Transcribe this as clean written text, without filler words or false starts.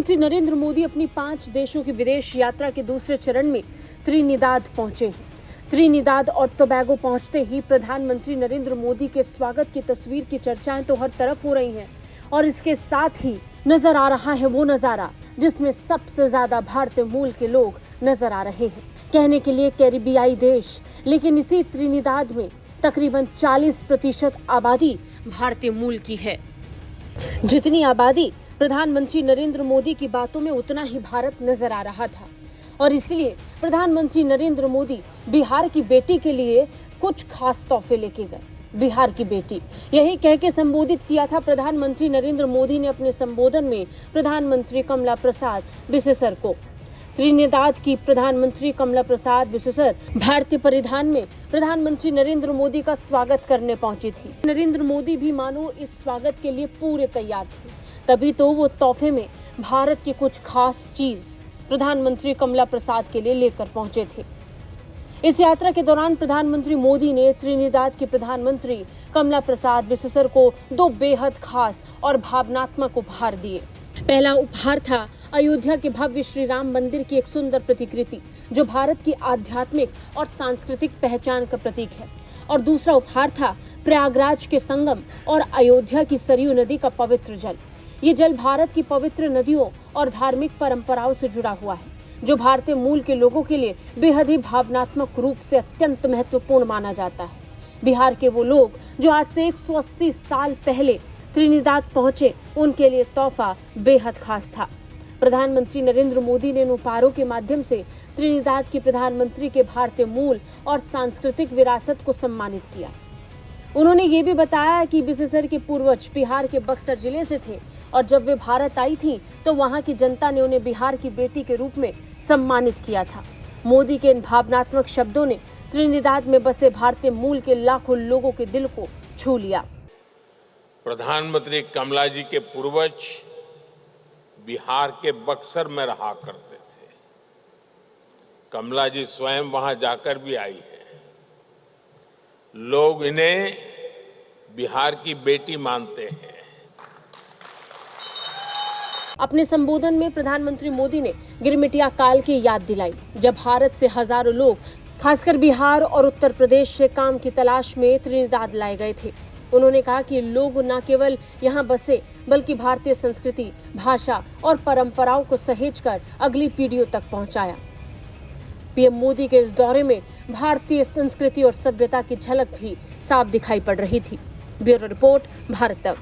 प्रधानमंत्री नरेंद्र मोदी अपनी 5 देशों की विदेश यात्रा के दूसरे चरण में त्रिनिदाद पहुंचे हैं। त्रिनिदाद और टोबैगो पहुंचते ही प्रधानमंत्री नरेंद्र मोदी के स्वागत की तस्वीर की चर्चाएं तो हर तरफ हो रही हैं और इसके साथ ही नजर आ रहा है वो नजारा जिसमें सबसे ज्यादा भारतीय मूल के लोग नजर आ रहे हैं। कहने के लिए कैरिबियाई देश, लेकिन इसी त्रिनिदाद में तकरीबन 40% आबादी भारतीय मूल की है। जितनी आबादी प्रधानमंत्री नरेंद्र मोदी की बातों में उतना ही भारत नजर आ रहा था और इसलिए प्रधानमंत्री नरेंद्र मोदी बिहार की बेटी के लिए कुछ खास तोहफे लेके गए। बिहार की बेटी, यही कह के संबोधित किया था प्रधानमंत्री नरेंद्र मोदी ने अपने संबोधन में प्रधानमंत्री कमला प्रसाद बिसेसर को। त्रिनिदाद की प्रधानमंत्री कमला प्रसाद बिसेसर भारतीय परिधान में प्रधानमंत्री नरेंद्र मोदी का स्वागत करने पहुंची थी। नरेंद्र मोदी भी मानो इस स्वागत के लिए पूरे तैयार थे, तभी तो वो तोहफे में भारत की कुछ खास चीज प्रधानमंत्री कमला प्रसाद के लिए लेकर पहुंचे थे। इस यात्रा के दौरान प्रधानमंत्री मोदी ने त्रिनिदाद के प्रधानमंत्री कमला प्रसाद बिसेसर को 2 बेहद खास और भावनात्मक उपहार दिए। पहला उपहार था अयोध्या के भव्य श्री राम मंदिर की एक सुंदर प्रतिकृति जो भारत की आध्यात्मिक और सांस्कृतिक पहचान का प्रतीक है, और दूसरा उपहार था प्रयागराज के संगम और अयोध्या की सरयू नदी का पवित्र जल। ये जल भारत की पवित्र नदियों और धार्मिक परंपराओं से जुड़ा हुआ है जो भारतीय मूल के लोगों के लिए बेहद ही भावनात्मक रूप से अत्यंत महत्वपूर्ण माना जाता है। बिहार के वो लोग जो आज से 180 साल पहले त्रिनिदाद पहुंचे, उनके लिए तोहफा बेहद खास था। प्रधानमंत्री नरेंद्र मोदी ने इन उपहारों के माध्यम से त्रिनिदाद के प्रधानमंत्री के भारतीय मूल और सांस्कृतिक विरासत को सम्मानित किया। उन्होंने ये भी बताया कि बिसेसर के पूर्वज बिहार के बक्सर जिले से थे और जब वे भारत आई थी तो वहां की जनता ने उन्हें बिहार की बेटी के रूप में सम्मानित किया था। मोदी के इन भावनात्मक शब्दों ने त्रिनिदाद में बसे भारतीय मूल के लाखों लोगों के दिल को छू लिया। प्रधानमंत्री कमला जी के पूर्वज बिहार के बक्सर में रहा करते थे। कमला जी स्वयं वहां जाकर भी आई है। लोग इन्हें बिहार की बेटी मानते हैं। अपने संबोधन में प्रधानमंत्री मोदी ने गिरमिटिया काल की याद दिलाई जब भारत से हजारों लोग खासकर बिहार और उत्तर प्रदेश से काम की तलाश में त्रिनिदाद लाए गए थे। उन्होंने कहा कि लोग न केवल यहाँ बसे बल्कि भारतीय संस्कृति, भाषा और परंपराओं को सहेजकर अगली पीढ़ियों तक पहुंचाया। पीएम मोदी के इस दौरे में भारतीय संस्कृति और सभ्यता की झलक भी साफ दिखाई पड़ रही थी। ब्यूरो रिपोर्ट, भारत तक।